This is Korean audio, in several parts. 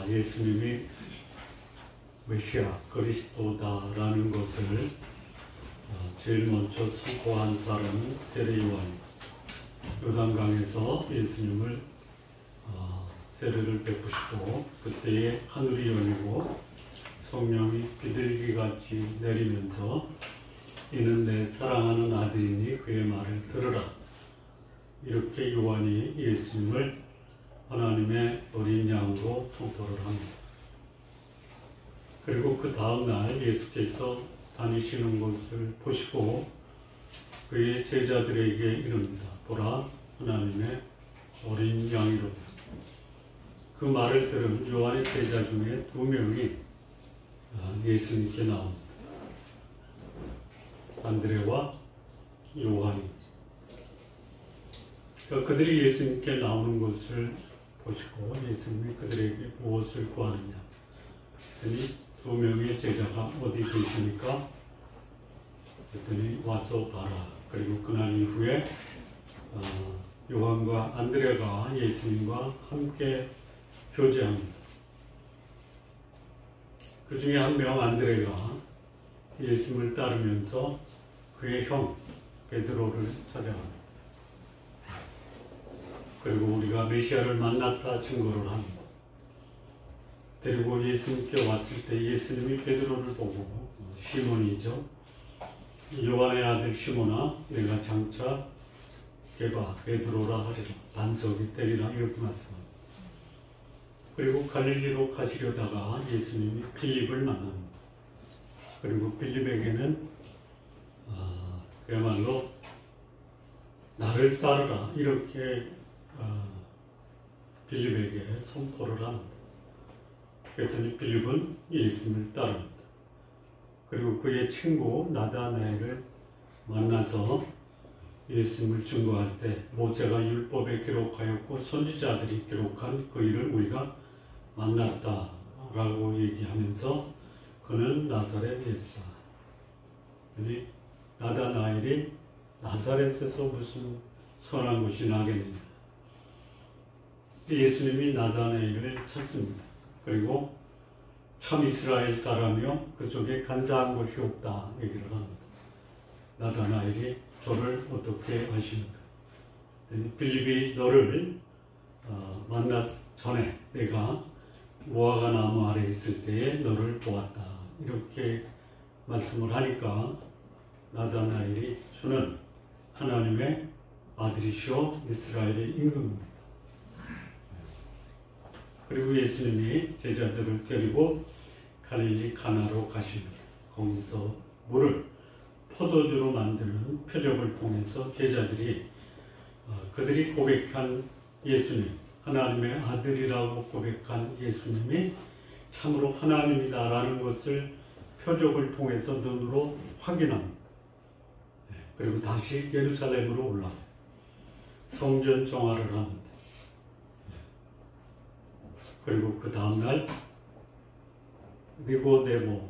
예수님이 메시아 그리스도다라는 것을 제일 먼저 선포한 사람은 세례 요한입니다. 요단강에서 예수님을 세례를 베푸시고 그때에 하늘이 열리고 성령이 비둘기같이 내리면서 이는 내 사랑하는 아들이니 그의 말을 들으라. 이렇게 요한이 예수님을 하나님의 어린 양으로 선포를 합니다. 그리고 그 다음날 예수께서 다니시는 곳을 보시고 그의 제자들에게 이릅니다. 보라, 하나님의 어린 양이로다. 그 말을 들은 요한의 제자 중에 2명이 예수님께 나옵니다. 안드레와 요한이. 그들이 예수님께 나오는 것을 보시고 예수님이 그들에게 무엇을 구하느냐 했더니 2명의 제자가 어디 계십니까? 그랬더니 와서 봐라. 그리고 그날 이후에 요한과 안드레가 예수님과 함께 교제합니다. 그 중에 한 명 안드레가 예수님을 따르면서 그의 형 베드로를 찾아갑니다. 그리고 우리가 메시아를 만났다 증거를 합니다. 데리고 예수님께 왔을 때 예수님이 베드로를 보고 시몬이죠. 요한의 아들 시몬아, 내가 장차 걔가 베드로라 하리라. 반석이 되리라. 이렇게 말씀합니다. 그리고 갈릴리로 가시려다가 예수님이 빌립을 만납니다. 그리고 빌립에게는 그야말로 나를 따르라. 이렇게 빌립에게 선포를 합니다. 그랬더니 빌립은 예수님을 따릅니다. 그리고 그의 친구 나다나엘을 만나서 예수님을 증거할 때 모세가 율법에 기록하였고 선지자들이 기록한 그 일을 우리가 만났다라고 얘기하면서 그는 나사렛 예수다. 나다나엘이 나사렛에서 무슨 선한 것이 나겠느냐. 예수님이 나다나엘을 찾습니다. 그리고 참 이스라엘 사람이요 그 속에 간사한 것이 없다 얘기를 합니다. 나다나엘이 저를 어떻게 아십니까? 빌립이 너를 만나 전에 내가 무화과 나무 아래 있을 때에 너를 보았다. 이렇게 말씀을 하니까 나다나엘이 저는 하나님의 아들이시오 이스라엘의 임금입니다. 그리고 예수님이 제자들을 데리고 갈릴리 가나로 가십니다. 거기서 물을 포도주로 만드는 표적을 통해서 제자들이 그들이 고백한 예수님, 하나님의 아들이라고 고백한 예수님이 참으로 하나님이다라는 것을 표적을 통해서 눈으로 확인합니다. 그리고 다시 예루살렘으로 올라가요. 성전 정화를 합니다. 그리고 그 다음날 니고데모라는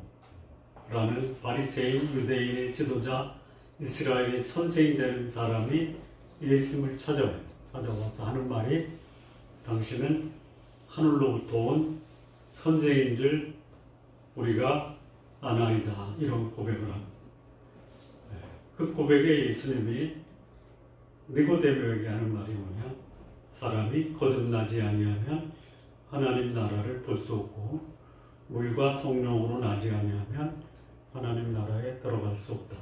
바리새인 유대인의 지도자 이스라엘의 선생이 되는 사람이 예수님을 찾아와서 하는 말이 당신은 하늘로부터 온 선생인 줄 우리가 아나이다. 이런 고백을 합니다. 그 고백에 예수님이 니고데모에게 하는 말이 뭐냐? 사람이 거듭나지 아니하면 하나님 나라를 볼 수 없고 물과 성령으로 나지 아니하면 하나님 나라에 들어갈 수 없다.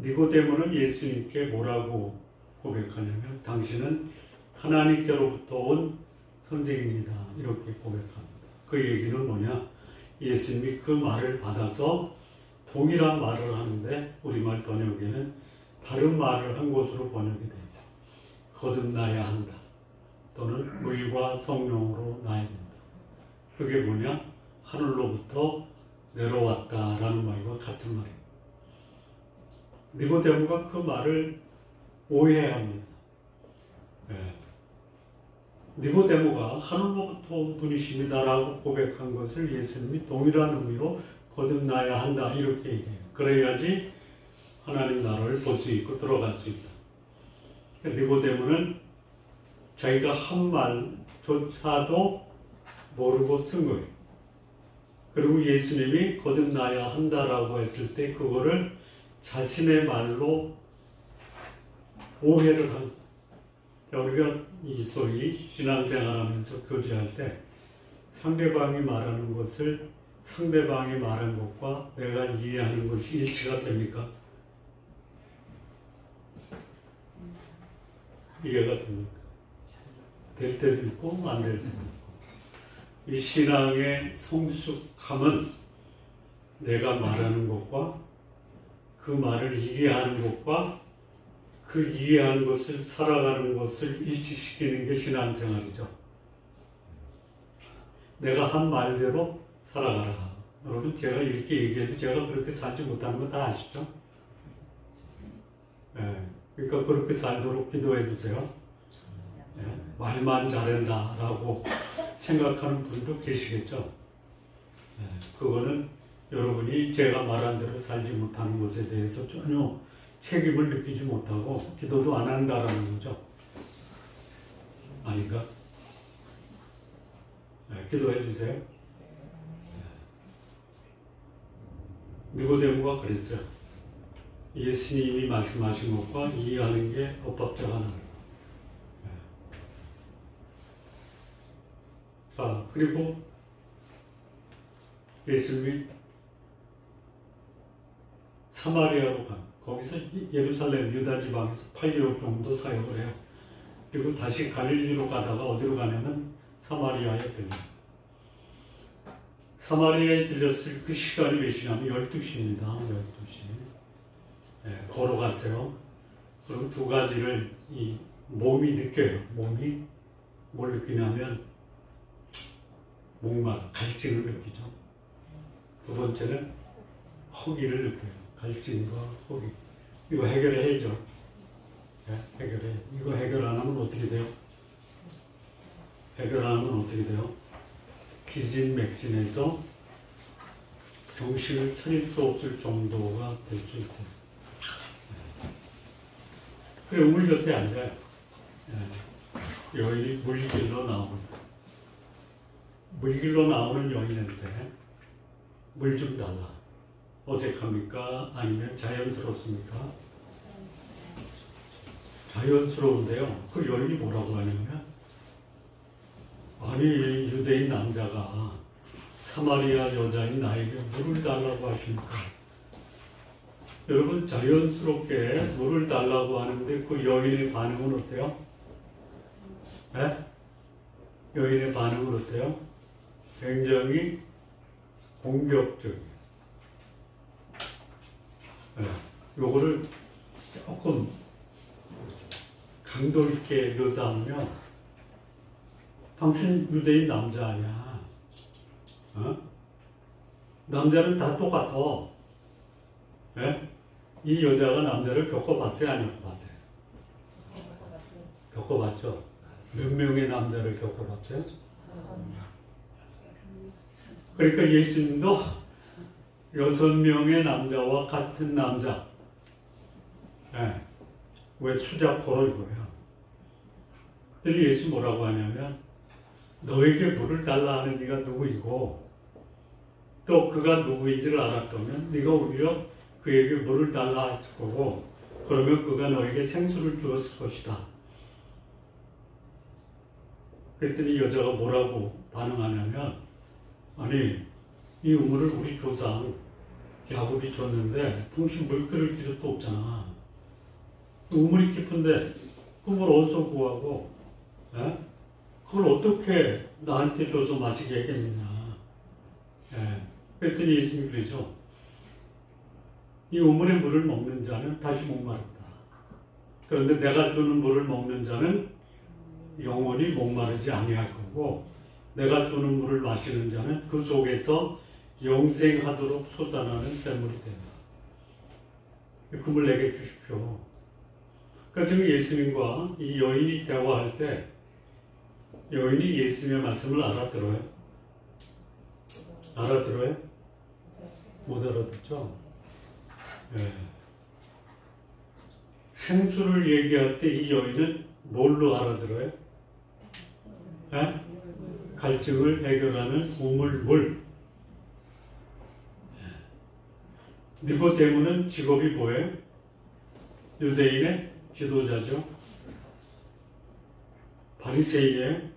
니고데모는 예수님께 뭐라고 고백하냐면 당신은 하나님께로부터 온 선생입니다. 이렇게 고백합니다. 그 얘기는 뭐냐? 예수님이 그 말을 받아서 동일한 말을 하는데 우리말 번역에는 다른 말을 한 것으로 번역이 되어 있어요. 거듭나야 한다. 또는 물과 성령으로 나야 된다. 그게 뭐냐? 하늘로부터 내려왔다라는 말과 같은 말이에요. 니고데모가 그 말을 오해합니다. 니고데모가 하늘로부터 온 분이십니다라고 고백한 것을 예수님이 동일한 의미로 거듭나야 한다 이렇게 얘기해요. 그래야지 하나님 나라를 볼 수 있고 들어갈 수 있다. 니고데모는 자기가 한 말조차도 모르고 쓴 거예요. 그리고 예수님이 거듭나야 한다라고 했을 때 그거를 자신의 말로 오해를 한. 우리가 이 소위 신앙생활하면서 교제할 때 상대방이 말하는 것을 상대방이 말한 것과 내가 이해하는 것이 일치가 됩니까? 이해가 됩니까? 될 때도 있고 안 될 때도 있고. 이 신앙의 성숙함은 내가 말하는 것과 그 말을 이해하는 것과 그 이해한 것을 살아가는 것을 일치시키는 게 신앙생활이죠. 내가 한 말대로 살아가라. 여러분 제가 이렇게 얘기해도 제가 그렇게 살지 못하는 거 다 아시죠? 네. 그러니까 그렇게 살도록 기도해 주세요. 네. 말만 잘한다라고 생각하는 분도 계시겠죠? 네. 그거는 여러분이 제가 말한 대로 살지 못하는 것에 대해서 전혀 책임을 느끼지 못하고 기도도 안 한다라는 거죠. 아닌가? 네, 기도해 주세요. 니고데모가 그랬어요. 예수님이 말씀하신 것과 이해하는 게 엇박자가 나는 거예요. 자, 그리고 예수님이 사마리아로 간, 거기서 예루살렘 유다 지방에서 8개월 정도 사역을 해요. 그리고 다시 갈릴리로 가다가 어디로 가냐면 사마리아에 들려요. 사마리아에 들렸을 그 시간이 몇 시냐면 12시입니다. 12시. 네, 걸어갔어요. 그럼 두 가지를 이 몸이 느껴요. 몸이 뭘 느끼냐면 목마르, 갈증을 느끼죠. 두 번째는 허기를 느껴요. 갈증과 허기. 이거 해결해야죠. 네, 해결해. 이거 해결 안 하면 어떻게 돼요? 해결 안 하면 어떻게 돼요? 기진맥진해서 정신을 차릴 수 없을 정도가 될 수 있어요. 그래, 우물 곁에 앉아요. 여인이 물길로 나옵니다. 물길로 나오는 여인한테 물 좀 달라. 어색합니까? 아니면 자연스럽습니까? 자연스러운데요. 그 여인이 뭐라고 하냐면, 아니, 유대인 남자가 사마리아 여자인 나에게 물을 달라고 하십니까? 여러분, 자연스럽게 물을 달라고 하는데 그 여인의 반응은 어때요? 네? 여인의 반응은 어때요? 굉장히 공격적이에요. 네. 요거를 조금 강도 있게 묘사하면, 당신 유대인 남자 아니야. 어? 남자는 다 똑같아. 네? 이 여자가 남자를 겪어봤어요? 안 겪어봤어요? 겪어봤죠? 몇 명의 남자를 겪어봤어요? 그러니까 예수님도 6명의 남자와 같은 남자. 네. 왜 수작코로 이거예요? 그랬더니 예수 뭐라고 하냐면, 너에게 물을 달라 하는 네가 누구이고 또 그가 누구인지를 알았다면 네가 오히려 그에게 물을 달라 했을 거고, 그러면 그가 너에게 생수를 주었을 것이다. 그랬더니 여자가 뭐라고 반응하냐면, 아니, 이 우물을 우리 조상 야곱이 줬는데 당신 물 끓일 필요도 없잖아. 우물이 깊은데 그걸 어디서 구하고, 에? 그걸 어떻게 나한테 줘서 마시게 하겠느냐. 예. 그랬더니 예수님이 그러죠. 이 우물의 물을 먹는 자는 다시 목마르다. 그런데 내가 주는 물을 먹는 자는 영원히 목마르지 아니할 거고, 내가 주는 물을 마시는 자는 그 속에서 영생하도록 솟아나는 샘물이 된다. 그 물 내게 주십시오. 그러니까 지금 예수님과 이 여인이 대화할 때 여인이 예수님의 말씀을 알아들어요? 알아들어요? 못 알아듣죠? 네. 생수를 얘기할 때 이 여인은 뭘로 알아들어요? 예? 갈증을 해결하는 우물물. 니고데모는 직업이 뭐예요? 유대인의 지도자죠. 바리새인이에요.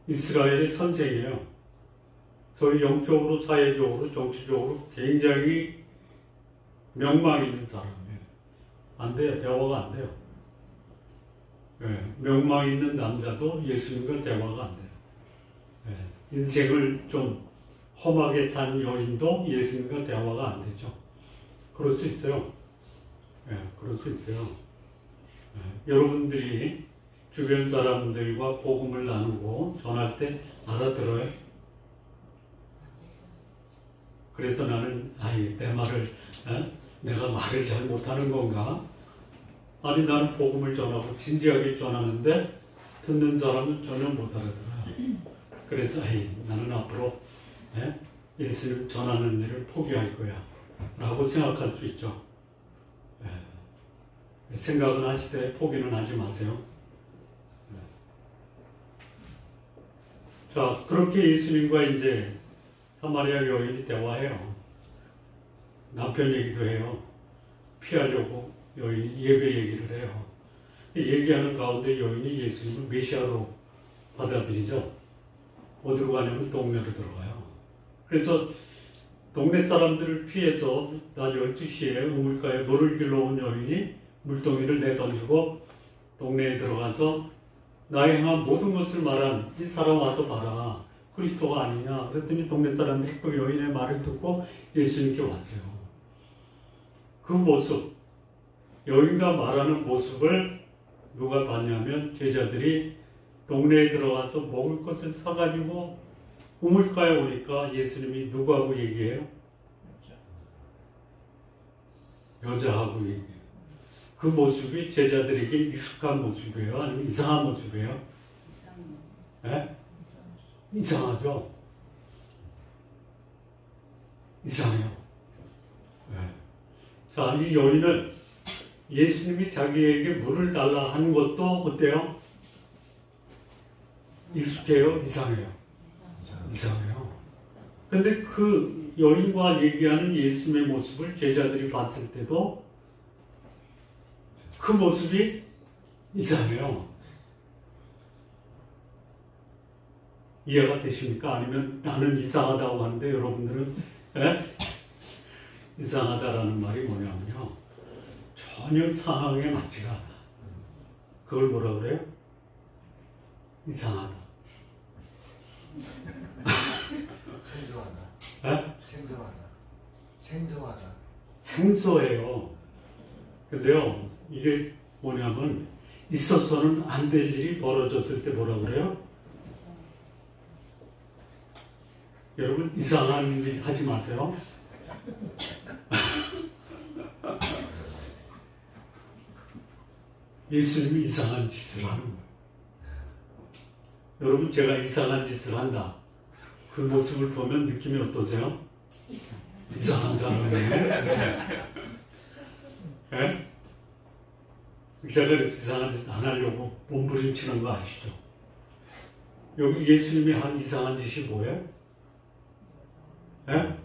이스라엘의 선생이에요. 소위 영적으로, 사회적으로, 정치적으로 굉장히 명망 있는 사람이에요. 안 돼요. 대화가 안 돼요. 네, 명망 있는 남자도 예수님과 대화가 안 돼요. 네, 인생을 좀 험하게 산 여인도 예수님과 대화가 안 되죠. 그럴 수 있어요. 네, 그럴 수 있어요. 네, 여러분들이 주변 사람들과 복음을 나누고 전할 때 알아들어요. 그래서 나는 내 말을 내가 말을 잘 못하는 건가? 아니 나는 복음을 전하고 진지하게 전하는데 듣는 사람은 전혀 못 알아들어요. 그래서 나는 앞으로 예수님 전하는 일을 포기할 거야 라고 생각할 수 있죠. 생각은 하시되 포기는 하지 마세요. 자, 그렇게 예수님과 이제 사마리아 여인이 대화해요. 남편 얘기도 해요. 피하려고 여인이 예배 얘기를 해요. 얘기하는 가운데 여인이 예수님을 메시아로 받아들이죠. 어디로 가냐면 동네로 들어가요. 그래서 동네 사람들을 피해서 낮 12시에 우물가에 물을 길러 온 여인이 물동이를 내던지고 동네에 들어가서 나의 행한 모든 것을 말한 이 사람 와서 봐라. 그리스도가 아니냐. 그랬더니 동네 사람들이 그 여인의 말을 듣고 예수님께 왔어요. 그 모습, 여인과 말하는 모습을 누가 봤냐면 제자들이 동네에 들어가서 먹을 것을 사가지고 우물가에 오니까 예수님이 누구하고 얘기해요? 여자하고 얘기해요. 그 모습이 제자들에게 익숙한 모습이에요? 아니면 이상한 모습이에요? 네? 이상하죠? 이상해요. 네. 자, 이 여인은 예수님이 자기에게 물을 달라 한 것도 어때요? 익숙해요? 이상해요? 이상해요. 근데 그 여인과 얘기하는 예수님의 모습을 제자들이 봤을 때도 그 모습이 이상해요. 이해가 되십니까? 아니면 나는 이상하다고 하는데 여러분들은 이상하다라는 말이 뭐냐면요. 전혀 상황에 맞지가 않아. 그걸 뭐라 그래요? 이상하다. 생소하다. 생소하다. 생소하다. 생소해요. 근데요, 이게 뭐냐면 있어서는 안 될 일이 벌어졌을 때 뭐라 그래요? 여러분 이상한 일 하지 마세요. 예수님이 이상한 짓을 하는 거예요. 여러분 제가 이상한 짓을 한다. 그 모습을 보면 느낌이 어떠세요? 이상한 사람이에요. 네? 제가 그래서 이상한 짓 안 하려고 몸부림치는 거 아시죠? 여기 예수님이 한 이상한 짓이 뭐예요? 네?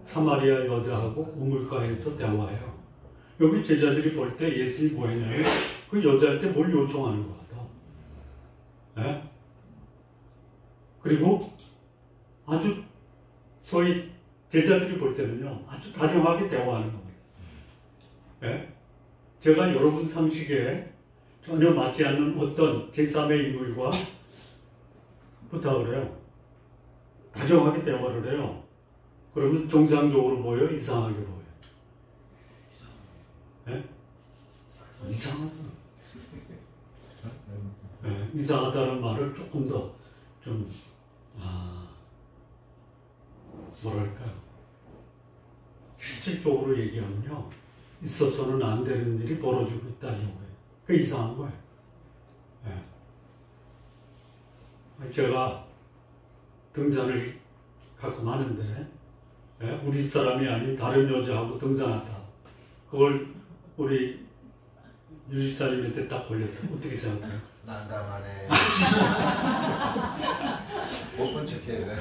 사마리아 여자하고 우물가에서 대화해요. 여기 제자들이 볼 때 예수님이 뭐 했냐면 그 여자한테 뭘 요청하는 것 같아. 네? 그리고 아주 소위 제자들이 볼 때는요 아주 다정하게 대화하는 겁니다. 네? 제가 여러분 상식에 전혀 맞지 않는 어떤 제3의 인물과 부탁을 해요. 다정하게 대화를 해요. 그러면 정상적으로 보여요? 이상하게 보여요? 네? 이상하다. 네, 이상하다는 말을 조금 더 좀 뭐랄까요? 실질적으로 얘기하면요, 있어서는 안 되는 일이 벌어지고 있다는 거예요. 그게 이상한 거예요. 네. 제가 등산을 가끔 하는데, 우리 사람이 아닌 다른 여자하고 등산한다. 그걸 우리 유지사님한테 딱 걸렸어요. 어떻게 생각해요? 난감하네. 못 본 척해야 돼.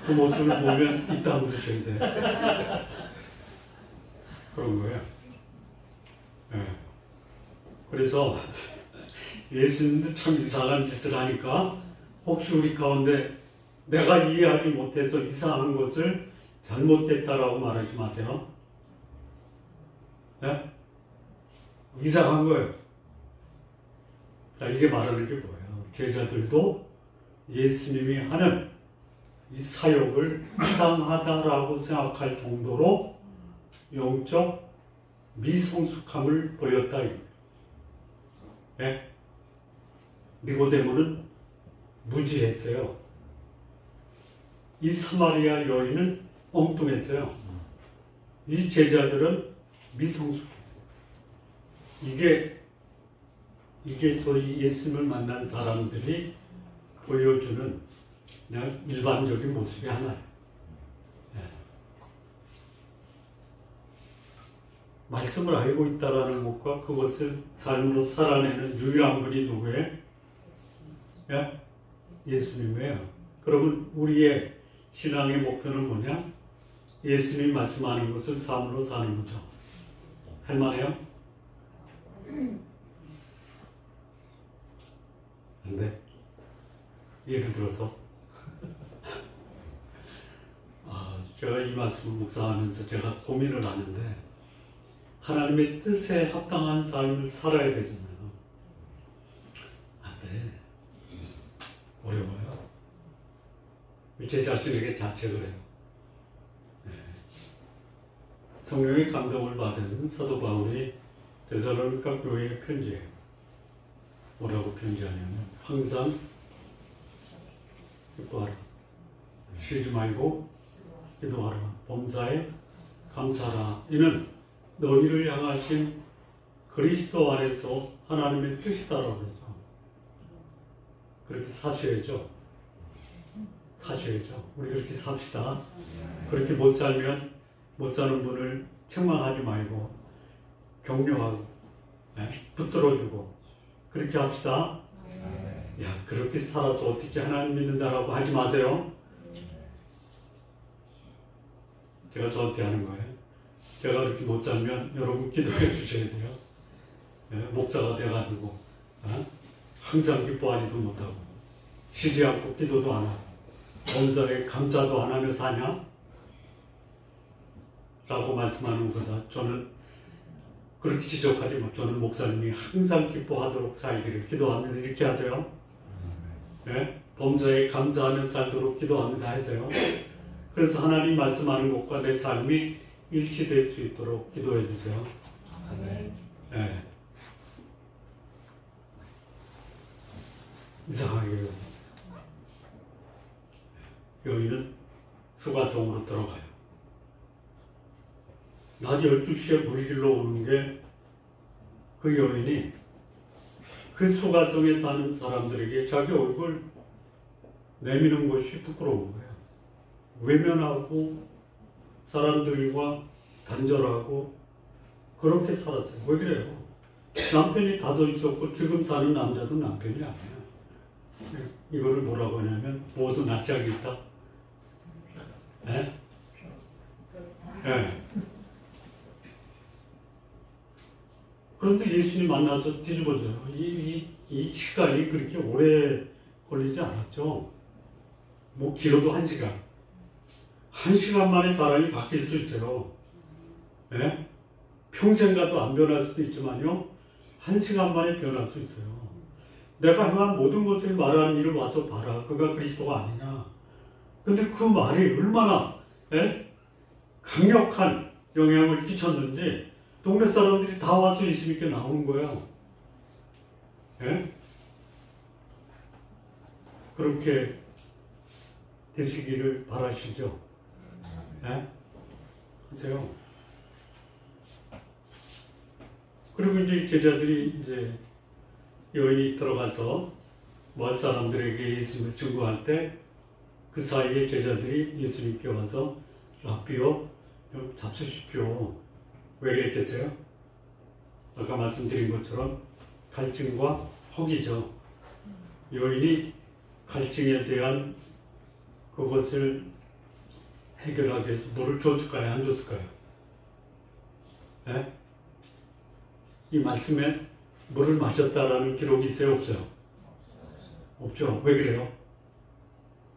그 모습을 보면 있다 그러셔야 돼. 그런 거예요. 그래서 예수님도 참 이상한 짓을 하니까 혹시 우리 가운데 내가 이해하지 못해서 이상한 것을 잘못됐다라고 말하지 마세요. 네? 이상한 거예요. 자, 이게 말하는 게 뭐예요? 제자들도 예수님이 하는 이 사역을 이상하다라고 생각할 정도로 영적 미성숙함을 보였다. 네? 니고데모는 무지했어요. 이 사마리아 여인은 엉뚱했어요. 이 제자들은 미성숙했어요. 이게 소위 예수님을 만난 사람들이 보여주는 그냥 일반적인 모습이 하나예요. 말씀을 알고 있다라는 것과 그것을 삶으로 살아내는 유일한 분이 누구예요? 예수님이에요. 그러면 우리의 신앙의 목표는 뭐냐? 예수님이 말씀하는 것을 삶으로 사는 거죠. 할만해요? 안 돼. 예를 들어서 제가 이 말씀을 묵상하면서 제가 고민을 하는데 하나님의 뜻에 합당한 삶을 살아야 되잖아요. 안 돼. 어려워요. 제 자신에게 자책을 해요. 성령의 감동을 받은 사도 바울이 데살로니가 교회에 편지해요. 뭐라고 편지하냐면 항상 기뻐하라. 쉬지 말고 기도하라. 범사에 감사하라. 이는 너희를 향하신 그리스도 안에서 하나님의 뜻이다라고 그러죠. 그렇게 사셔야죠. 우리 그렇게 삽시다. 그렇게 못 살면 못 사는 분을 책망하지 말고 격려하고 붙들어주고 그렇게 합시다. 야, 그렇게 살아서 어떻게 하나님 믿는다라고 하지 마세요. 제가 저한테 하는 거예요. 제가 그렇게 못 살면 여러분 기도해 주셔야 돼요. 목사가 돼가지고 항상 기뻐하지도 못하고 쉬지 않고 기도도 안 하고 범사에 감사도 안 하며 사냐? 라고 말씀하는 거다. 저는 그렇게 지적하지 마. 저는 목사님이 항상 기뻐하도록 살기를 기도합니다. 이렇게 하세요. 범사에 감사하며 살도록 기도합니다. 하세요. 그래서 하나님 말씀하는 것과 내 삶이 일치될 수 있도록 기도해 주세요. 아멘. 이상하게 여인은 수가성으로 들어가요. 낮 12시에 물길로 오는 게 그 여인이 그 수가성에 사는 사람들에게 자기 얼굴 내미는 것이 부끄러운 거예요. 외면하고 사람들과 단절하고 그렇게 살았어요. 왜 그래요? 남편이 다져 있었고 지금 사는 남자도 남편이 아니에요. 이거를 뭐라고 하냐면 모두 낯짝이 있다. 네? 그런데 예수님 만나서 뒤집어져요. 이 시간이 그렇게 오래 걸리지 않았죠. 뭐 길어도 1시간. 1시간 만에 사람이 바뀔 수 있어요. 평생 가도 안 변할 수도 있지만요. 1시간 만에 변할 수 있어요. 내가 행한 모든 것을 말하는 이를 와서 봐라. 그가 그리스도가 아니냐. 근데 그 말이 얼마나 강력한 영향을 끼쳤는지 동네 사람들이 다 와서 예수님께 나오는 거예요. 그렇게 되시기를 바라시죠. 하세요. 그리고 이제 제자들이 이제 여인이 들어가서 먼 사람들에게 예수님을 증거할 때 그 사이에 제자들이 예수님께 와서 라비요, 좀 잡수십시오. 왜 그랬겠어요? 아까 말씀드린 것처럼 갈증과 허기죠. 여인이 갈증에 대한 그것을 해결하기 위해서 물을 줬을까요? 안 줬을까요? 예? 이 말씀에 물을 마셨다라는 기록이 있어요? 없어요? 없죠. 왜 그래요?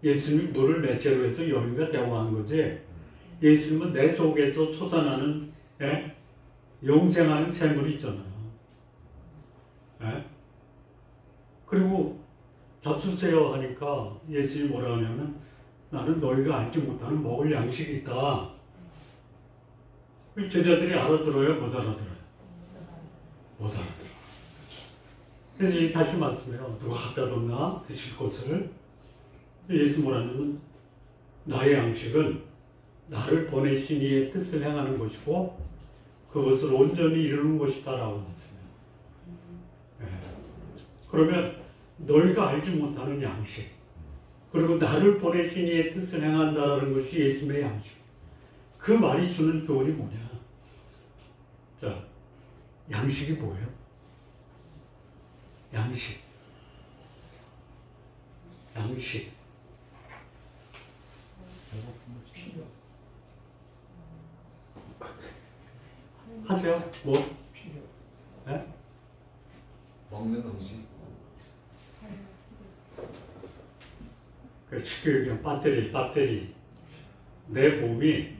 예수님이 물을 매체로 해서 여인과 대화한 거지. 예수님은 내 속에서 솟아나는 영생하는 샘물이 있잖아요. 그리고 잡수세요 하니까 예수님이 뭐라 하냐면 나는 너희가 알지 못하는 먹을 양식이 있다. 제자들이 알아들어요? 못 알아들어요? 못 알아들어요. 그래서 다시 말씀해요. 누가 갖다 줬나? 드실 것을. 예수 뭐라냐면 나의 양식은 나를 보내신 이의 뜻을 행하는 것이고 그것을 온전히 이루는 것이다 라고 말씀해요. 그러면 너희가 알지 못하는 양식 그리고 나를 보내신 이의 뜻을 행한다라는 것이 예수님의 양식. 그 말이 주는 교훈이 뭐냐? 자, 양식이 뭐예요? 양식. 하세요. 뭐? 네? 먹는 음식. 쉽게 얘기하면 배터리. 내 몸이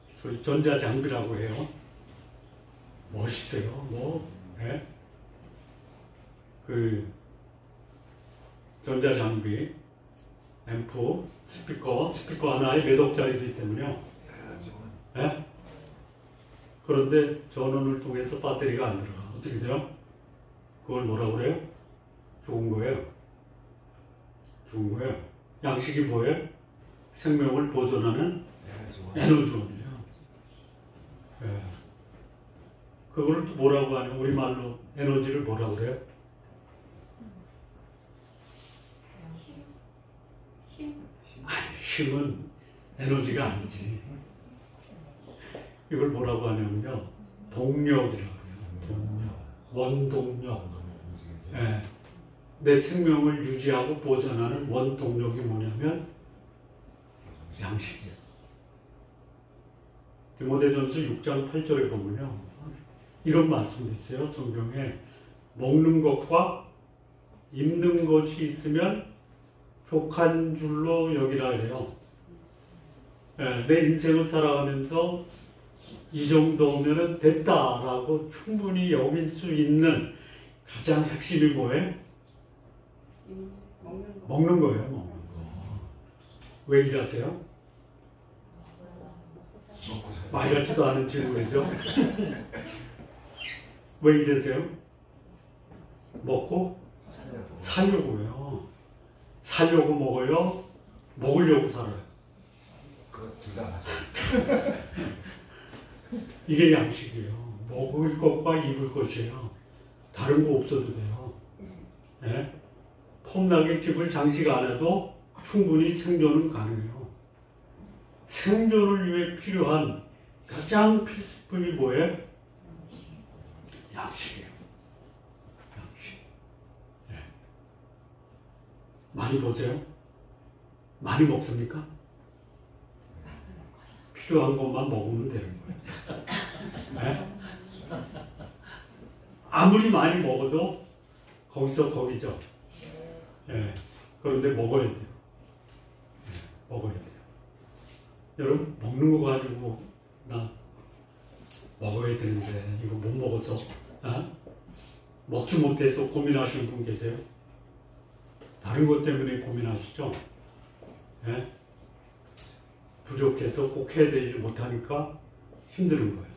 소위 전자장비라고 해요. 멋있어요. 뭐, 그 전자장비, 앰프, 스피커 하나에 몇 억짜리도 때문에요. 그런데 전원을 통해서 배터리가 안 들어가. 어떻게 돼요? 그걸 뭐라고 그래요? 좋은 거예요. 양식이 뭐예요? 생명을 보존하는 에너지원이에요. 그걸 또 뭐라고 하냐? 우리말로 에너지를 뭐라고 그래요? 힘은 에너지가 아니지. 이걸 뭐라고 하냐면요. 동력이라고 해요. 원동력. 내 생명을 유지하고 보존하는 원동력이 뭐냐면 양식이에요. 디모데전서 6장 8절에 보면요. 이런 말씀도 있어요. 성경에 먹는 것과 입는 것이 있으면 족한 줄로 여기라 해요. 내 인생을 살아가면서 이 정도면 됐다라고 충분히 여길 수 있는 가장 핵심이 뭐예요? 먹는 거예요. 먹는 거. 왜 일하세요? 말 같지도 않은 질문이죠. 왜 이러세요? 먹고 살려고요. 살려고 먹어요. 먹으려고 살아요. 그거 둘 다 맞아요. 이게 양식이에요. 먹을 것과 입을 것이에요. 다른 거 없어도 돼요. 폼나게 집을 장식 안 해도 충분히 생존은 가능해요. 생존을 위해 필요한 가장 필수품이 뭐예요? 양식이에요. 양식. 많이 보세요. 많이 먹습니까? 필요한 것만 먹으면 되는 거예요. 아무리 많이 먹어도 거기서 거기죠. 그런데 먹어야 돼요. 먹어야 돼요. 여러분 먹는 거 가지고 나 먹어야 되는데 이거 못 먹어서 먹지 못해서 고민하시는 분 계세요? 다른 것 때문에 고민하시죠? 부족해서 꼭 해야 되지 못하니까 힘드는 거예요.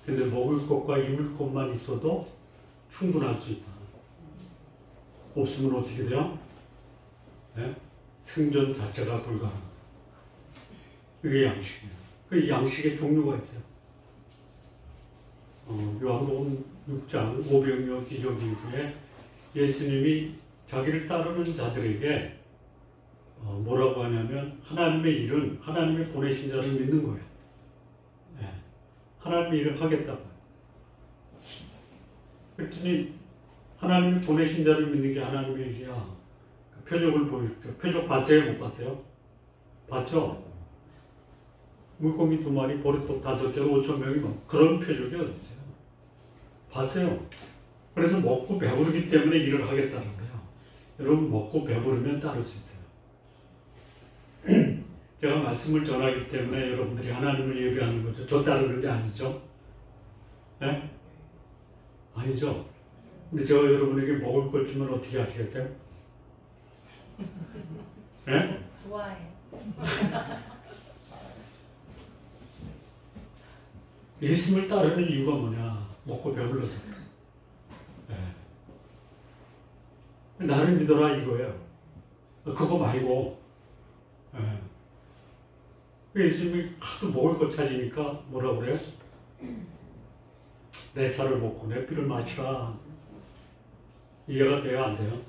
근데 먹을 것과 입을 것만 있어도 충분할 수 있다. 없으면 어떻게 돼요? 생존 자체가 불가능합니다. 이게 양식이에요. 그 양식의 종류가 있어요. 요한복음 6장 500여 기적 이후에 예수님이 자기를 따르는 자들에게 뭐라고 하냐면 하나님의 일은 하나님이 보내신 자를 믿는 거예요. 하나님의 일을 하겠다고요. 그랬더니 하나님이 보내신 자를 믿는 게 하나님의 일이야. 그 표적을 보여주죠. 표적 봤어요? 못 봤어요? 봤죠? 물고기 2마리, 보리떡 5개로 5,000명이 뭐 그런 표적이 어디 있어요? 봤어요. 그래서 먹고 배부르기 때문에 일을 하겠다는 거예요. 여러분 먹고 배부르면 따를 수 있어요. 제가 말씀을 전하기 때문에 여러분들이 하나님을 예배하는 거죠. 저 따르는 게 아니죠. 네? 아니죠. 근데 제가 여러분에게 먹을 걸 주면 어떻게 하시겠어요? 네? 좋아해. 예수님을 따르는 이유가 뭐냐? 먹고 배불러서. 네. 나를 믿어라 이거예요. 그거 말고. 네. 예수님이 하도 먹을 거 찾으니까 뭐라 그래요? 내 살을 먹고 내 피를 마시라. 이해가 돼요? 안 돼요?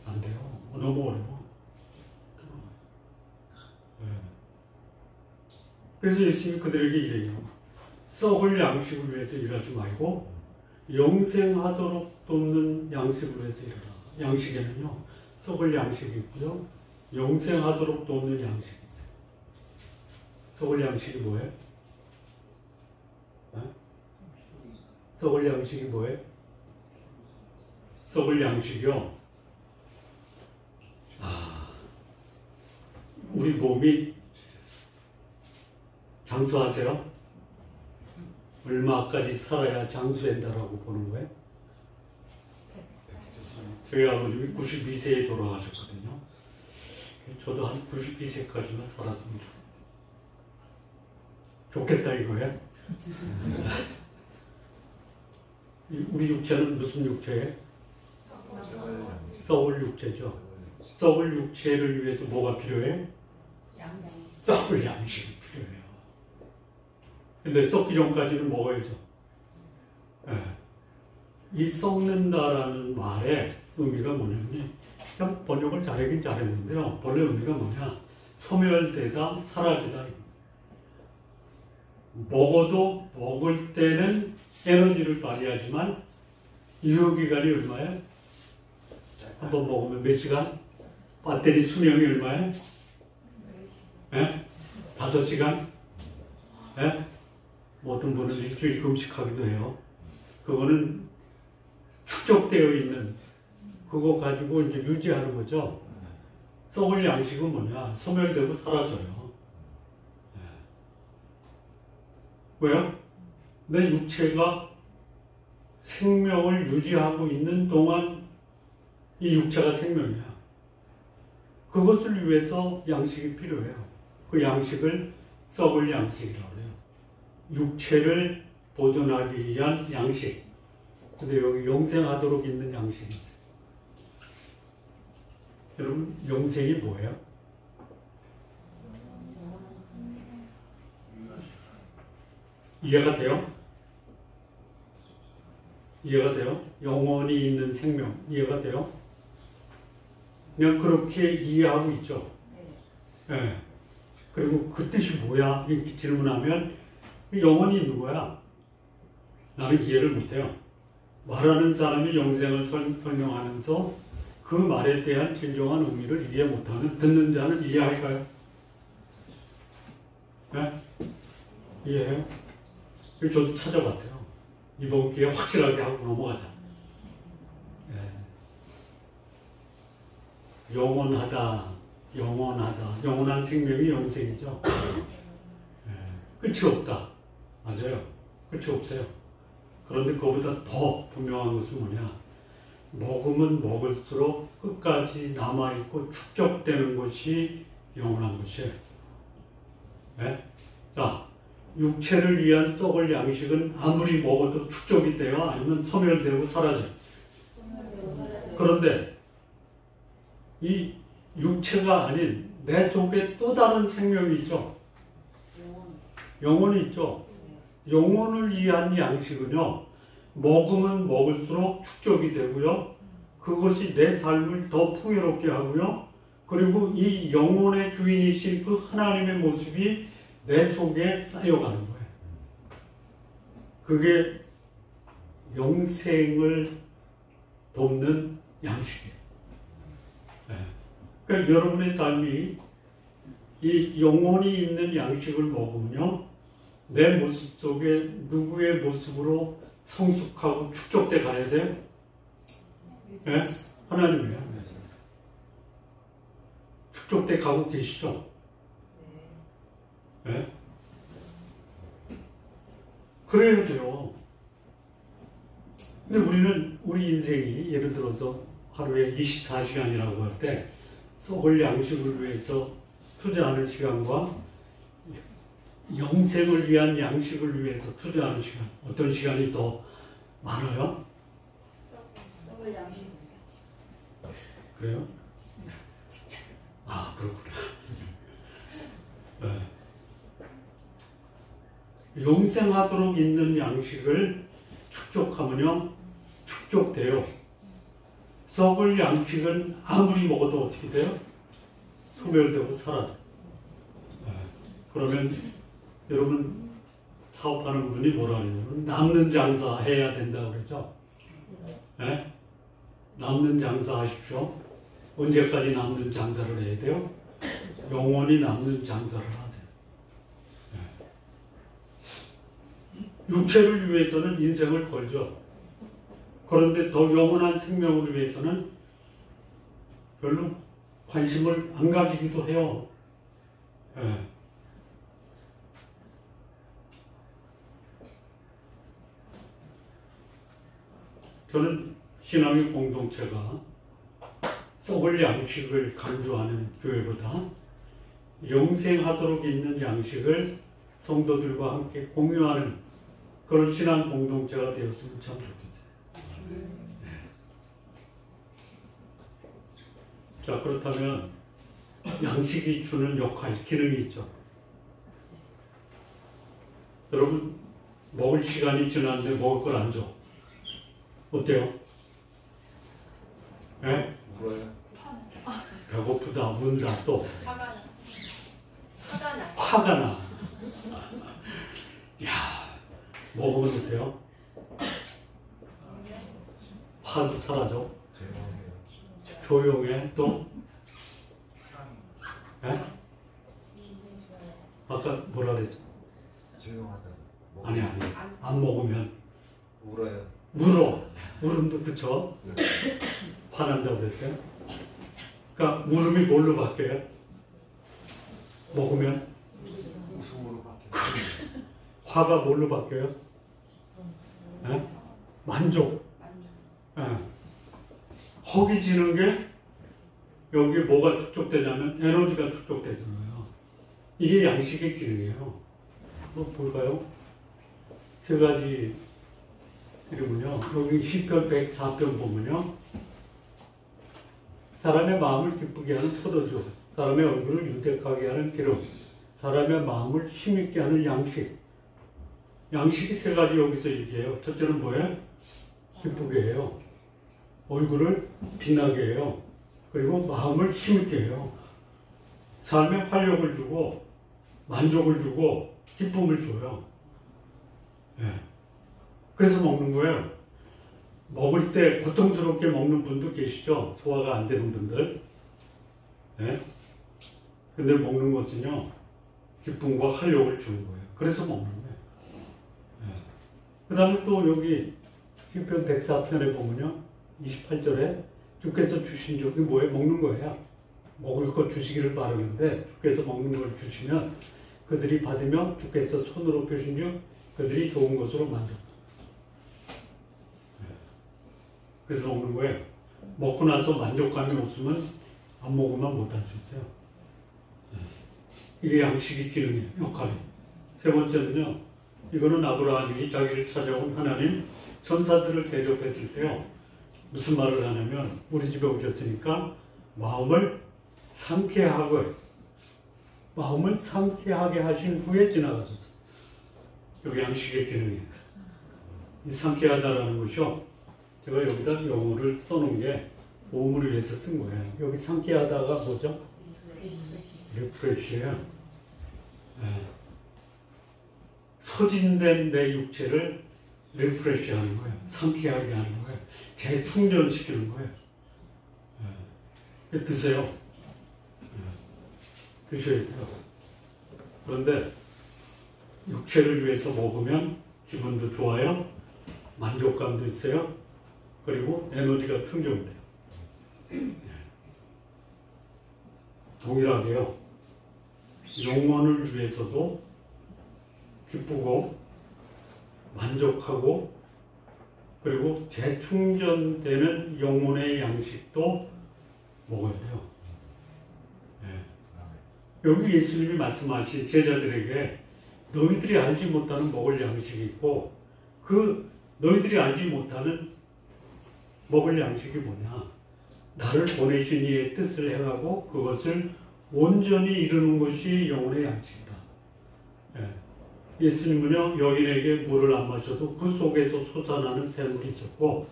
안 돼요. 너무 어려워. 네. 그래서 예수님이 그들에게 이래요. 썩을 양식을 위해서 일하지 말고 영생하도록 돕는 양식을 위해서 일하라. 양식에는요. 썩을 양식이 있고요. 영생하도록 돕는 양식이 있어요. 썩을 양식이 뭐예요? 네? 썩을 양식이 뭐예요? 썩을 양식이요. 우리 몸이 장수하세요? 얼마까지 살아야 장수된다라고 보는 거예요? 저희 아버님이 92세에 돌아가셨거든요. 저도 한 92세까지만 살았으면 좋겠다 이거예요. 우리 육체는 무슨 육체예요? 썩을 육체죠. 썩을 육체를 위해서 뭐가 필요해? 썩을 양식이 필요해요. 근데 썩기 전까지는 먹어야죠. 네. 이 썩는다라는 말의 의미가 뭐냐면 그냥 번역을 잘하긴 잘했는데요. 본래 의미가 뭐냐? 소멸되다, 사라지다. 먹어도 먹을 때는 에너지를 발휘하지만 유효기간이 얼마예요? 한번 먹으면 몇 시간? 배터리 수명이 얼마예요? 5시간? 예? 뭐 어떤 분은 일주일 금식하기도 해요. 그거는 축적되어 있는 그거 가지고 이제 유지하는 거죠. 썩을 양식은 뭐냐? 소멸되고 사라져요. 예. 왜요? 내 육체가 생명을 유지하고 있는 동안 이 육체가 생명이야. 그것을 위해서 양식이 필요해요. 그 양식을 썩을 양식이라고 해요. 육체를 보존하기 위한 양식. 근데 여기 영생하도록 있는 양식이 있어요. 여러분, 영생이 뭐예요? 이해가 돼요? 이해가 돼요? 영원히 있는 생명. 이해가 돼요? 그냥 그렇게 이해하고 있죠. 네. 그리고 그 뜻이 뭐야? 이렇게 질문하면 영원히 있는 거야. 나는 이해를 못해요. 말하는 사람이 영생을 설명하면서 그 말에 대한 진정한 의미를 이해 못하는 듣는 자는 이해할까요? 네? 이해해요? 저도 찾아봤어요. 이번 기회에 확실하게 하고 넘어가자. 네. 영원하다. 영원한 생명이 영생이죠. 네. 끝이 없다. 맞아요. 끝이 없어요. 그런데 그거보다 더 분명한 것은 뭐냐? 먹으면 먹을수록 끝까지 남아있고 축적되는 것이 영원한 것이에요. 네? 자, 육체를 위한 썩을 양식은 아무리 먹어도 축적이 돼요? 아니면 소멸되고 사라져요? 그런데 이 육체가 아닌 내 속에 또 다른 생명이 있죠. 영혼이 있죠. 영혼을 위한 양식은요, 먹으면 먹을수록 축적이 되고요, 그것이 내 삶을 더 풍요롭게 하고요, 그리고 이 영혼의 주인이신 그 하나님의 모습이 내 속에 쌓여가는 거예요. 그게 영생을 돕는 양식이에요. 네. 그러니까 여러분의 삶이 이 영혼이 있는 양식을 먹으면요, 내 모습 속에 누구의 모습으로 성숙하고 축적돼 가야 돼요? 네? 하나님이에요. 축적돼 가고 계시죠? 네? 그래야 돼요. 근데 우리 인생이 예를 들어서 하루에 24시간이라고 할 때 썩을 양식을 위해서 투자하는 시간과 영생을 위한 양식을 위해서 투자하는 시간, 어떤 시간이 더 많아요? 썩을 양식. 그래요? 아, 그렇구나. 네. 영생하도록 있는 양식을 축적하면요, 축적돼요. 썩을 양식은 아무리 먹어도 어떻게 돼요? 소멸되고 사라져. 네. 그러면 여러분 사업하는 분이 뭐라 하냐면 남는 장사 해야 된다고 그러죠. 네? 남는 장사 하십시오. 언제까지 남는 장사를 해야 돼요? 영원히 남는 장사를 하세요. 네. 육체를 위해서는 인생을 걸죠. 그런데 더 영원한 생명을 위해서는 별로 관심을 안 가지기도 해요. 네. 저는 신앙의 공동체가 썩을 양식을 강조하는 교회보다 영생하도록 있는 양식을 성도들과 함께 공유하는 그런 신앙 공동체가 되었으면 참 좋겠어요. 네. 자, 그렇다면 양식이 주는 역할, 기능이 있죠. 여러분, 먹을 시간이 지났는데 먹을 걸 안 줘. 어때요? 네? 울어요. 배고프다, 운다, 또 화가 나. 화가 나. 화가 나. 야, 먹으면 어때요? 화도 사라져. 조용해. 또 네? 아까 뭐라 그랬죠? 조용하다. 아니 안 먹으면 울어요. 울어. 울음도 그쵸? 화난다고 그랬어요? 그러니까 울음이 뭘로 바뀌어요? 먹으면? 웃음으로 바뀌어. 화가 뭘로 바뀌어요? 네? 만족. 네. 허기지는 게 여기 뭐가 축적되냐면 에너지가 축적되잖아요. 이게 양식의 기능이에요. 한번 볼까요? 세 가지 이름은요. 여기 시편 104편 보면요. 사람의 마음을 기쁘게 하는 포도주, 사람의 얼굴을 윤택하게 하는 기름, 사람의 마음을 힘있게 하는 양식. 양식이 세 가지 여기서 얘기해요. 첫째는 뭐예요? 기쁘게 해요. 얼굴을 빛나게 해요. 그리고 마음을 힘있게 해요. 삶에 활력을 주고 만족을 주고 기쁨을 줘요. 네. 그래서 먹는 거예요. 먹을 때 고통스럽게 먹는 분도 계시죠? 소화가 안 되는 분들. 네. 근데 먹는 것은요, 기쁨과 활력을 주는 거예요. 그래서 먹는 거예요. 네. 그 다음에 또 여기 시편 104편에 보면요, 28절에 주께서 주신 적이 뭐예요? 먹는 거예요. 먹을 것 주시기를 바라는데 주께서 먹는 걸 주시면 그들이 받으며 주께서 손으로 펴신 즉 그들이 좋은 것으로 만족. 그래서 먹는 거예요. 먹고 나서 만족감이 없으면 안 먹으면 못할 수 있어요. 이게 양식의 기능이에요. 역할이. 세 번째는요. 이거는 아브라함이 자기를 찾아온 하나님 천사들을 대접했을 때요. 무슨 말을 하냐면 우리 집에 오셨으니까 마음을 상쾌하게 하신 후에 지나가소서. 여기 양식의 기능이에요. 이 상쾌하다라는 것이요. 제가 여기다 영어를 써놓은 게 보험을 위해서 쓴 거예요. 여기 상쾌하다가 뭐죠? 리프레시예요. 네. 소진된 내 육체를 리프레시 하는 거예요. 상쾌하게 하는 거예요. 재충전시키는 거예요. 드세요. 드셔야 돼요. 그런데 육체를 위해서 먹으면 기분도 좋아요. 만족감도 있어요. 그리고 에너지가 충전돼요. 동일하게요. 영혼을 위해서도 기쁘고 만족하고 그리고 재충전되는 영혼의 양식도 먹어야 돼요. 여기 예수님이 말씀하신 제자들에게 너희들이 알지 못하는 먹을 양식이 있고 그 너희들이 알지 못하는 먹을 양식이 뭐냐? 나를 보내신 이의 뜻을 행하고 그것을 온전히 이루는 것이 영혼의 양식이다. 예수님은요, 여인에게 물을 안 마셔도 그 속에서 솟아나는 샘물이 있었고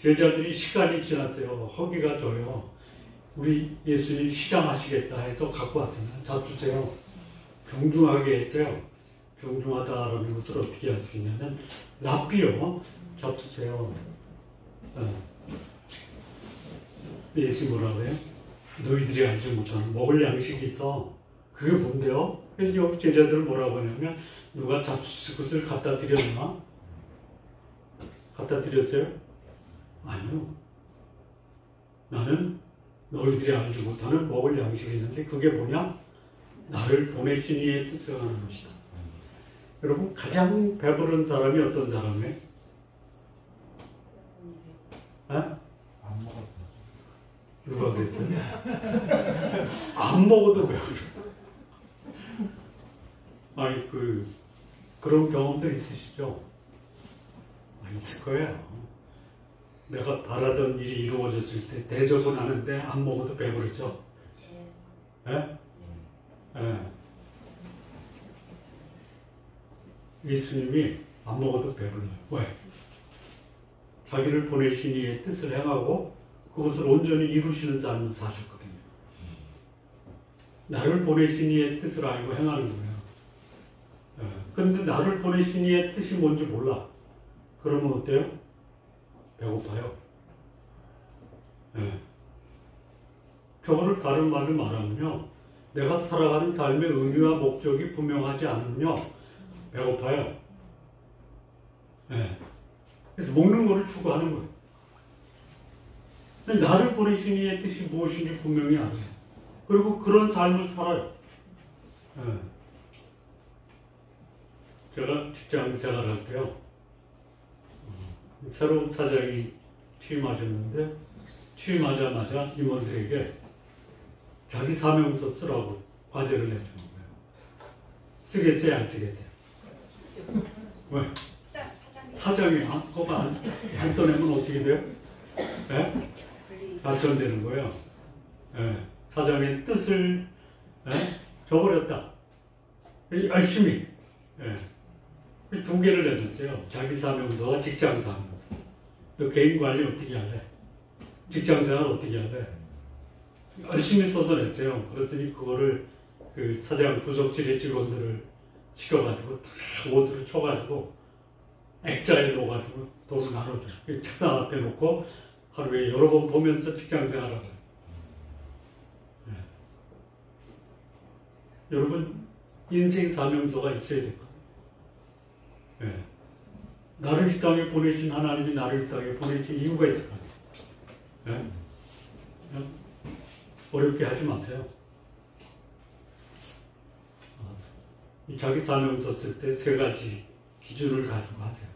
제자들이 시간이 지났어요. 허기가 져요. 우리 예수님 시장하시겠다 해서 갖고 왔잖아요. 잡수세요. 정중하게 했어요. 정중하다라는 것을 어떻게 할 수 있냐면 랍비요. 잡수세요. 예수님 뭐라고 해요? 너희들이 알지 못하는 먹을 양식이 있어. 그게 뭔데요? 그래서 여기 제자들은 뭐라고 하냐면 누가 잡수식을 갖다 드렸나? 갖다 드렸어요? 아니요. 나는 너희들이 알지 못하는 먹을 양식이 있는데 그게 뭐냐? 나를 보내신 이의 뜻을 하는 것이다. 여러분 가장 배부른 사람이 어떤 사람이에요? 안 먹었다. 누가 그랬어요? 안 먹어도 배부르다. 아니 그런 경험들 있으시죠? 있을 거예요. 내가 바라던 일이 이루어졌을 때 대접은 하는데 안 먹어도 배부르죠? 예? 예수님이 안 먹어도 배불러요. 왜? 자기를 보내신 이의 뜻을 행하고 그것을 온전히 이루시는 삶을 사셨거든요. 나를 보내신 이의 뜻을 알고 행하는 거예요. 그런데 나를 보내신 이의 뜻이 뭔지 몰라. 그러면 어때요? 배고파요. 저거를 다른 말로 말하면요. 내가 살아가는 삶의 의미와 목적이 분명하지 않으면요. 배고파요. 그래서 먹는 거를 추구하는 거예요. 근데 나를 보내신 이의 뜻이 무엇인지 분명히 알아요. 그리고 그런 삶을 살아요. 제가 직장 생활할 때요. 새로운 사장이 취임하셨는데 취임하자마자 임원들에게 자기 사명서 쓰라고 과제를 내주는 거예요. 쓰겠어요? 안 쓰겠어요? 왜? 사장이 그거 안 써내면 어떻게 돼요? 발전되는 거예요. 사장의 뜻을 저버렸다. 열심히. 두 개를 내줬어요. 자기 사명서와 직장 사명서. 너 개인 관리 어떻게 할래? 직장 생활 어떻게 할래? 열심히 써서 냈어요. 그랬더니 그거를 그 사장 부속실의 직원들을 시켜가지고 다 모두를 쳐가지고 액자에 넣어가지고 돈을 나눠줘. 책상 앞에 놓고 하루에 여러 번 보면서 직장 생활을 해요. 여러분 인생 사명서가 있어야 될 거예요. 나를 이 땅에 보내신 하나님이 나를 이 땅에 보내신 이유가 있을 거예요. 어렵게 하지 마세요. 자기 사명서 쓸 때 세 가지 기준을 가지고 하세요.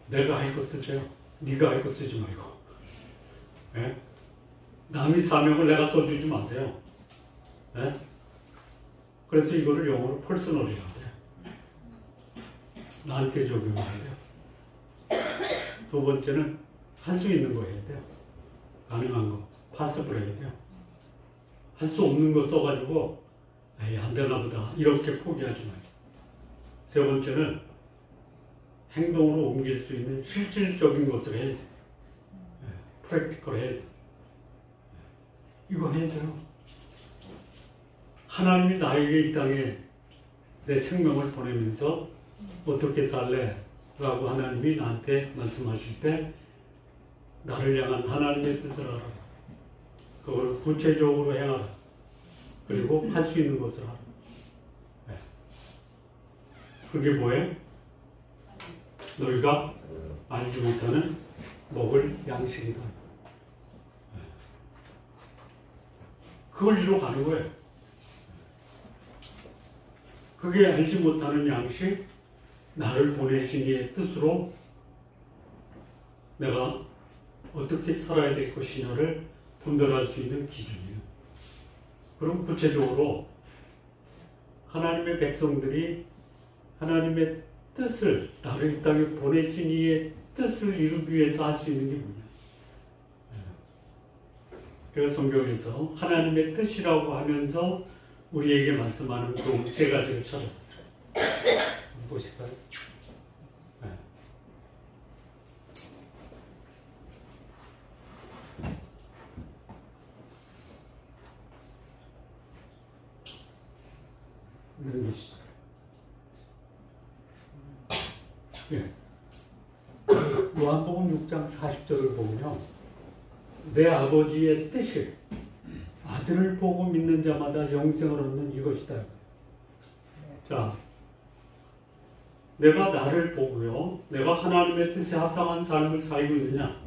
내가 할 거 쓰세요. 네가 할 거 쓰지 말고. 남의 사명을 내가 써주지 마세요. 그래서 이거를 영어로 퍼스널이라고 해요. 나한테 적용해야 돼요. 두 번째는 할 수 있는 거 해야 돼요. 가능한 거. 파스블 해야 돼요. 할 수 없는 거 써가지고 에이, 안 되나 보다 이렇게 포기하지 마요. 세 번째는 행동으로 옮길 수 있는 실질적인 것을 해야 돼요. 프랙티컬 해야 돼요. 이거 해야 돼요. 하나님이 나에게 이 땅에 내 생명을 보내면서 어떻게 살래? 라고 하나님이 나한테 말씀하실 때 나를 향한 하나님의 뜻을 알아라. 그걸 구체적으로 행하라. 그리고 할 수 있는 것을 하라. 네. 그게 뭐예요? 너희가 알지 못하는 먹을 양식이다. 네. 그걸 이루어 가는 거예요. 그게 알지 못하는 양식, 나를 보내신 이의 뜻으로 내가 어떻게 살아야 될 것이냐를 분별할 수 있는 기준이에요. 그럼 구체적으로 하나님의 백성들이 하나님의 뜻을, 나를 이 땅에 보내신 이의 뜻을 이루기 위해서 할 수 있는 게 뭐냐. 그래서 성경에서 하나님의 뜻이라고 하면서 우리에게 말씀하는 그 세 가지를 찾아봤어요. 한번 보실까요? 네. 넘기시죠. 예. 요한복음 6장 40절을 보면요. 내 아버지의 뜻이 아들을 보고 믿는 자마다 영생을 얻는 이것이다. 자, 내가 나를 보고요. 내가 하나님의 뜻에 합당한 삶을 살고 있느냐.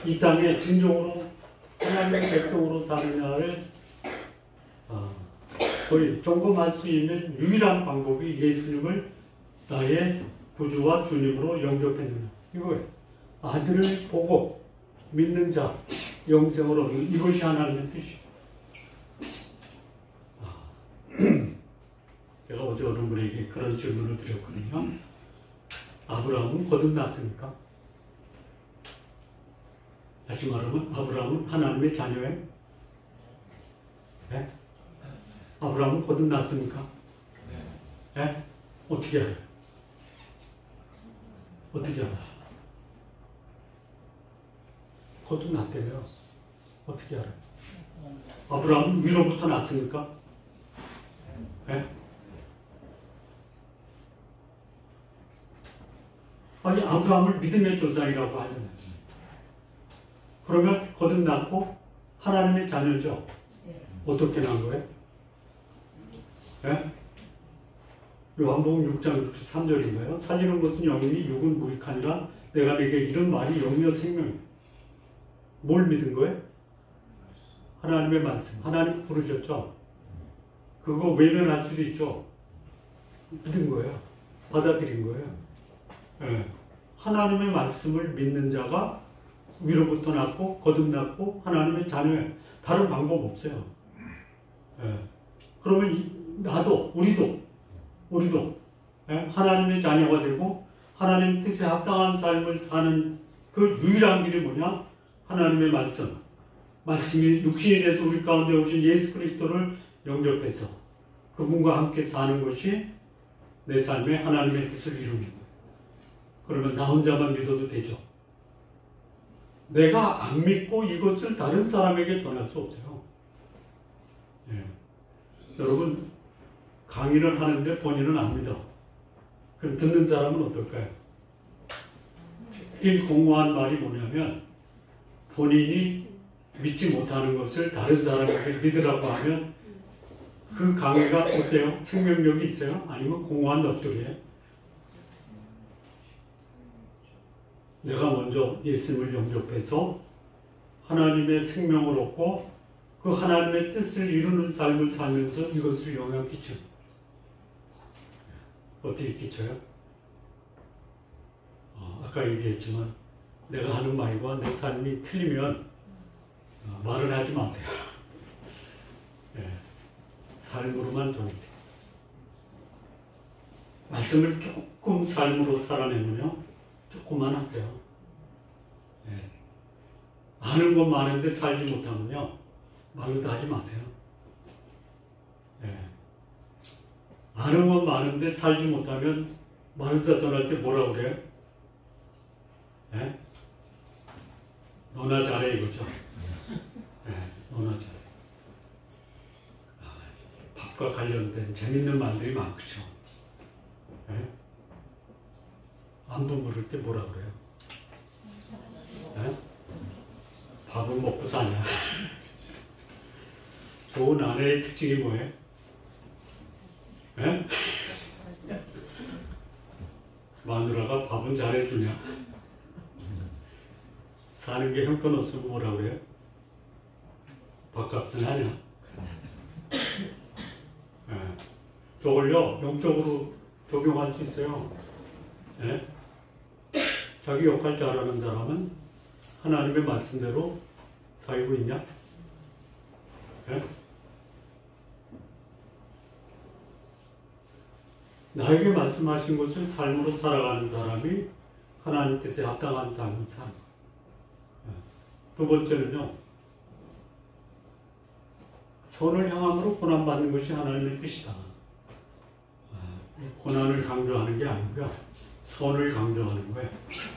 이 땅에 진정으로 하나님의 백성으로 사느냐를 거의 점검할 수 있는 유일한 방법이 예수님을 나의 구주와 주님으로 영접했느냐. 이거예요. 아들을 보고 믿는 자, 영생을 얻는 이것이 하나님의 뜻이에요. 제가 어제 어느 분에게 그런 질문을 드렸거든요. 아브라함은 거듭났습니까? 다시 말하면 아브라함은 하나님의 자녀예요? 네? 아브라함은 거듭났습니까? 네? 어떻게 알아요? 어떻게 알아요? 거듭났대요. 어떻게 알아요? 아브라함은 위로부터 났습니까? 네? 아니, 아브라함을 믿음의 조상이라고 하잖아요. 그러면 거듭났고 하나님의 자녀죠. 어떻게 난 거예요? 네? 요한복음 6장 63절인가요? 살리는 것은 영이니 육은 무익하니라 내가 내게 이런 말이 영이요 생명이에요. 뭘 믿은 거예요? 하나님의 말씀. 하나님 부르셨죠? 그거 외면할 수도 있죠. 믿은 거예요. 받아들인 거예요. 예. 하나님의 말씀을 믿는 자가 위로부터 났고 거듭났고 하나님의 자녀예요. 다른 방법 없어요. 예. 그러면 나도 우리도 예? 하나님의 자녀가 되고 하나님 뜻에 합당한 삶을 사는 그 유일한 길이 뭐냐? 하나님의 말씀이 육신이 돼서 우리 가운데 오신 예수 그리스도를 영접해서 그분과 함께 사는 것이 내 삶에 하나님의 뜻을 이루는 거예요. 그러면 나 혼자만 믿어도 되죠. 내가 안 믿고 이것을 다른 사람에게 전할 수 없어요. 예. 여러분 강의를 하는데 본인은 안 믿어. 그럼 듣는 사람은 어떨까요? 이 공허한 말이 뭐냐면 본인이 믿지 못하는 것을 다른 사람에게 믿으라고 하면 그 강의가 어때요? 생명력이 있어요? 아니면 공허한 넋두리예요? 내가 먼저 예수님을 영접해서 하나님의 생명을 얻고 그 하나님의 뜻을 이루는 삶을 살면서 이것을 영향 끼쳐요. 어떻게 끼쳐요? 아까 얘기했지만 내가 하는 말과 내 삶이 틀리면 말을 하지 마세요. 네. 삶으로만 전하세요. 말씀을 조금 삶으로 살아내면요. 조금만 하세요. 네. 아는 건 많은데 살지 못하면요. 말로도 하지 마세요. 네. 아는 건 많은데 살지 못하면 말로도 전할 때 뭐라고 그래요? 네? 너나 잘해 이거죠. 네, 너나 잘해. 밥과 관련된 재밌는 말들이 많죠. 네? 안부 물을 때 뭐라 그래요? 네? 밥은 먹고 사냐? 좋은 아내의 특징이 뭐예요? 네? 마누라가 밥은 잘해주냐? 사는 게 형편없으면 뭐라 그래요? 밥값은 하냐? 네. 저걸요 영적으로 적용할 수 있어요. 네? 자기 역할 잘하는 사람은 하나님의 말씀대로 살고 있냐? 네? 나에게 말씀하신 것을 삶으로 살아가는 사람이 하나님 뜻에 합당한 삶을 산. 네. 두 번째는요, 선을 향함으로 고난받는 것이 하나님의 뜻이다. 고난을 강조하는 게 아니고요, 선을 강조하는 거예요.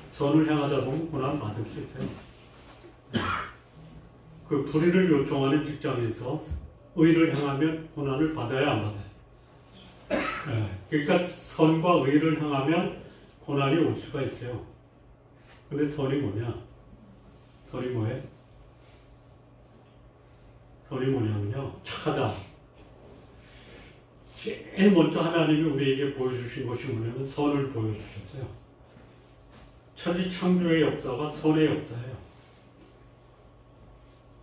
선을 향하다 보면 고난을 받을 수 있어요. 그 불의를 요청하는 직장에서 의를 향하면 고난을 받아야 안 받아요. 그러니까 선과 의를 향하면 고난이 올 수가 있어요. 근데 선이 뭐냐? 선이 뭐예요? 선이 뭐냐면요, 착하다. 제일 먼저 하나님이 우리에게 보여주신 것이 뭐냐면 선을 보여주셨어요. 천지 창조의 역사가 선의 역사예요.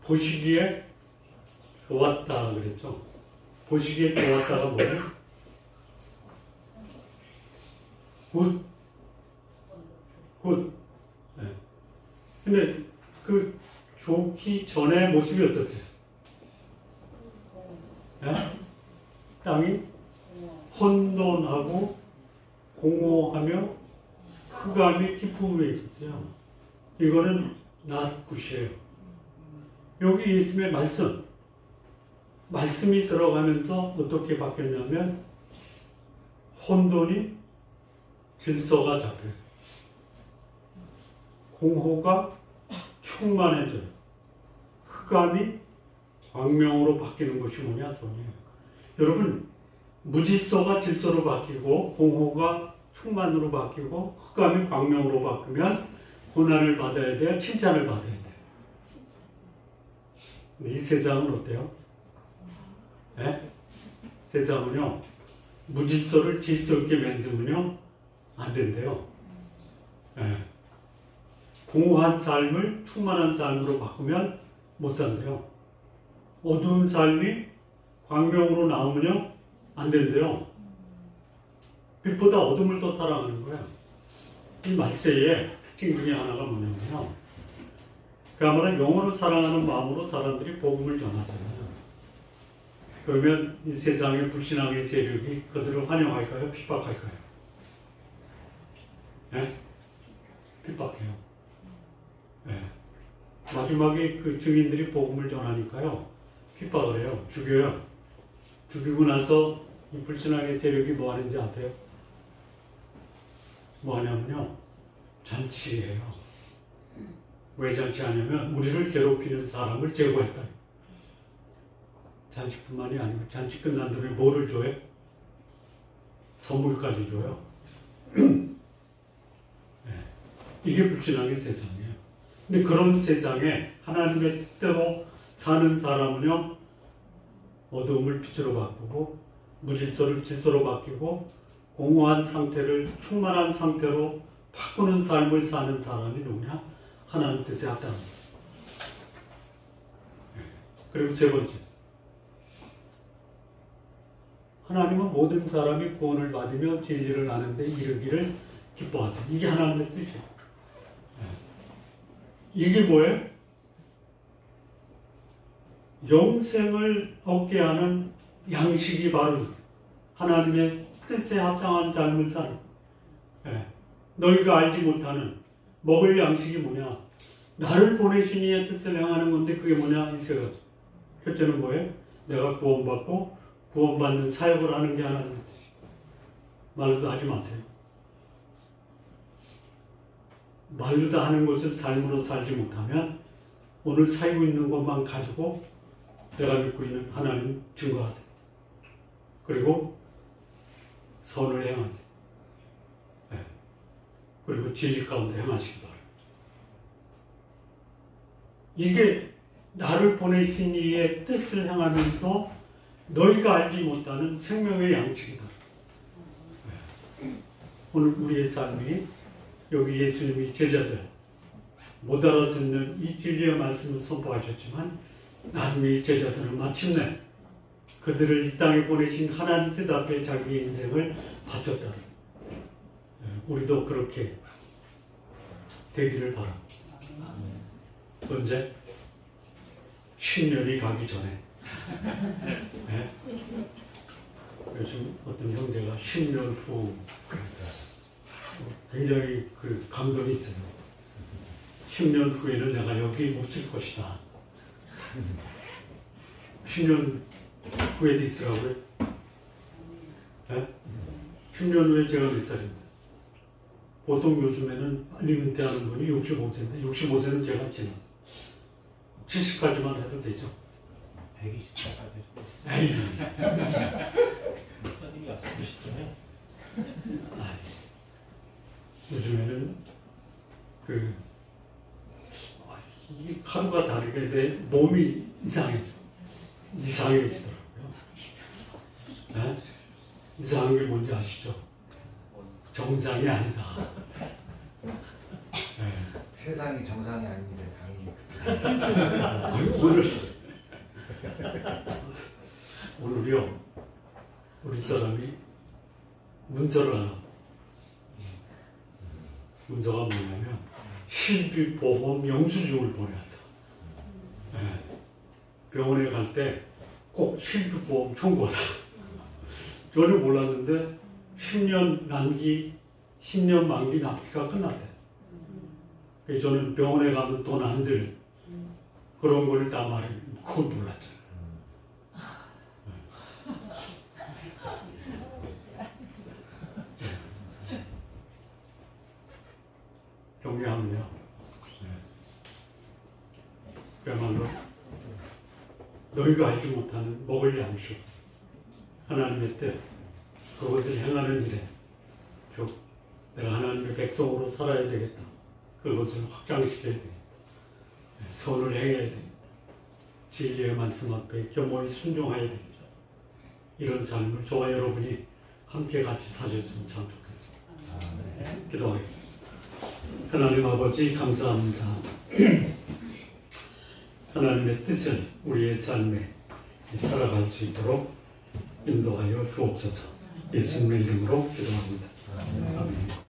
보시기에 좋았다 그랬죠. 보시기에 좋았다가 뭐예요? 굿. 굿. 네. 근데 그 좋기 전의 모습이 어떻어요? 네? 땅이 혼돈하고 공허하며 흑암이 깊음에 있었어요. 이거는 not good이에요. 여기 예수님의 말씀이 들어가면서 어떻게 바뀌었냐면 혼돈이 질서가 잡혀요. 공허가 충만해져요. 흑암이 광명으로 바뀌는 것이 뭐냐? 선이에요. 여러분, 무질서가 질서로 바뀌고 공허가 충만으로 바뀌고 흑암이 광명으로 바뀌면 고난을 받아야 돼요? 칭찬을 받아야 돼요? 이 세상은 어때요? 네? 세상은요, 무질서를 질서 있게 만들면요 안 된대요. 네. 공허한 삶을 충만한 삶으로 바꾸면 못 산대요. 어두운 삶이 광명으로 나오면요 안 된대요. 빛보다 어둠을 더 사랑하는 거야. 이 말세의 특징 중에 하나가 뭐냐면요, 그야말로 영혼을 사랑하는 마음으로 사람들이 복음을 전하잖아요. 그러면 이 세상의 불신앙의 세력이 그들을 환영할까요? 핍박할까요? 네? 핍박해요. 네. 마지막에 그 증인들이 복음을 전하니까요 핍박을 해요. 죽여요. 죽이고 나서 이 불신앙의 세력이 뭐 하는지 아세요? 뭐 하냐면요, 잔치해요. 왜 잔치하냐면 우리를 괴롭히는 사람을 제거했다. 잔치뿐만이 아니고 잔치 끝난 다음에 뭐를 줘요? 선물까지 줘요. 네. 이게 불신앙의 세상이에요. 근데 그런 세상에 하나님의 뜻대로 사는 사람은요, 어두움을 빛으로 바꾸고 무질서를 질서로 바뀌고 공허한 상태를 충만한 상태로 바꾸는 삶을 사는 사람이 누구냐? 하나님 뜻에 합당합니다. 그리고 세 번째, 하나님은 모든 사람이 구원을 받으며 진리를 아는데 이르기를 기뻐하세요. 이게 하나님의 뜻이에요. 이게 뭐예요? 영생을 얻게 하는 양식이 바로 하나님의 뜻에 합당한 삶을 사는. 너희가 알지 못하는 먹을 양식이 뭐냐? 나를 보내신 이의 뜻을 행하는 건데 그게 뭐냐? 이 세 가지. 첫째는 뭐예요? 내가 구원받고 구원받는 사역을 하는 게 하나님의 뜻이에요. 말로도 하지 마세요. 말로도 하는 것을 삶으로 살지 못하면 오늘 살고 있는 것만 가지고 내가 믿고 있는 하나님 증거하세요. 그리고 선을 행하세요. 네. 그리고 진리 가운데 행하시기 바랍니다. 이게 나를 보내신 이의 뜻을 행하면서 너희가 알지 못하는 생명의 양식이다. 오늘 우리의 삶이 여기 예수님이 제자들 못 알아듣는 이 진리의 말씀을 선포하셨지만 나중에 이 제자들은 마침내 그들을 이 땅에 보내신 하나님 뜻 앞에 자기의 인생을 바쳤다. 우리도 그렇게 되기를 바랍니다. 언제? 10년이 가기 전에. 네? 요즘 어떤 형제가 10년 후 굉장히 그 감동이 있어요. 10년 후에는 내가 여기 못 쓸 것이다. 10년 후에도 있으라고요? 네? 10년 후에 제가 몇 살인데? 보통 요즘에는 빨리 은퇴하는 분이 65세인데 65세는 제가 지나 70까지만 해도 되죠. 120까지. 에이. 목사님이 말씀하시잖아요. 요즘에는 이게 하루가 다르게 내 몸이 이상해지더라고요. 네? 이상한 게 뭔지 아시죠? 정상이 아니다. 네. 세상이 정상이 아닌데 당연히 오늘요 우리 사람이 문서를 하나 문서가 뭐냐면 실비보험 영수증을 보내왔어. 네. 병원에 갈 때 꼭 실비보험 청구하라. 전혀 몰랐는데 10년 만기 납기가 끝났대. 그래서 저는 병원에 가면 돈 안 들 그런 걸 다 말해 그걸 몰랐잖아요. 정리하면요. 네. 그야말로 너희가 알지 못하는 먹을 양식 하나님의 뜻 그것을 행하는 일에 즉 내가 하나님의 백성으로 살아야 되겠다. 그것을 확장시켜야 되겠다. 선을 행해야 되겠다. 진리의 말씀 앞에 겸허히 순종해야 되겠다. 이런 삶을 저와 여러분이 함께 같이 사셨으면 참 좋겠습니다. 기도하겠습니다. 하나님 아버지 감사합니다. 하나님의 뜻은 우리의 삶에 살아갈 수 있도록 인도하여 주옵소서. 예수님의 이름으로 기도합니다. 아멘.